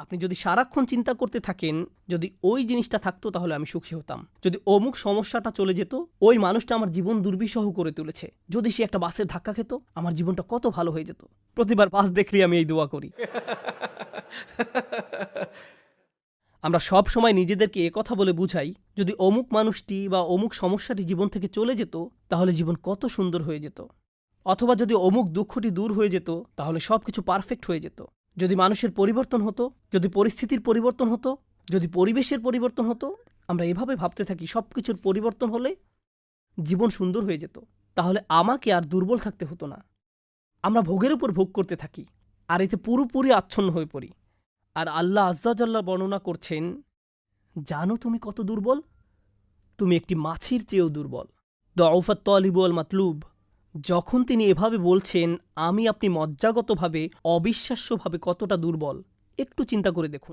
আপনি যদি সারাক্ষণ চিন্তা করতে থাকেন, যদি ওই জিনিসটা থাকতো তাহলে আমি সুখী হতাম, যদি অমুক সমস্যাটা চলে যেত, ওই মানুষটা আমার জীবন দুর্বিষহ করে তুলেছে, যদি সে একটা বাসের ধাক্কা খেত, আমার জীবনটা কত ভালো হয়ে যেত। প্রতিবার বাস দেখলেই আমি এই দোয়া করি। আমরা সব সময় নিজেদেরকে একথা বলে বুঝাই, যদি অমুক মানুষটি বা অমুক সমস্যাটি জীবন থেকে চলে যেত তাহলে জীবন কত সুন্দর হয়ে যেত, অথবা যদি অমুক দুঃখটি দূর হয়ে যেত তাহলে সবকিছু পারফেক্ট হয়ে যেত। যদি মানুষের পরিবর্তন হতো, যদি পরিস্থিতির পরিবর্তন হতো, যদি পরিবেশের পরিবর্তন হতো, আমরা এভাবে ভাবতে থাকি সবকিছুর পরিবর্তন হলে জীবন সুন্দর হয়ে যেত, তাহলে আমাকে আর দুর্বল থাকতে হতো না। আমরা ভোগের উপর ভোগ করতে থাকি আর এতে পুরোপুরি আচ্ছন্ন হয়ে পড়ি। আর আল্লাহ আজ্জাজাল্লাহ বর্ণনা করছেন, জানো তুমি কত দুর্বল? তুমি একটি মাছির চেয়েও দুর্বল। দউফাত তলিব আল মাতলুব। যখন তিনি এভাবে বলছেন, আমি আপনি মজ্জাগতভাবে অবিশ্বাস্যভাবে কতটা দুর্বল, একটু চিন্তা করে দেখুন।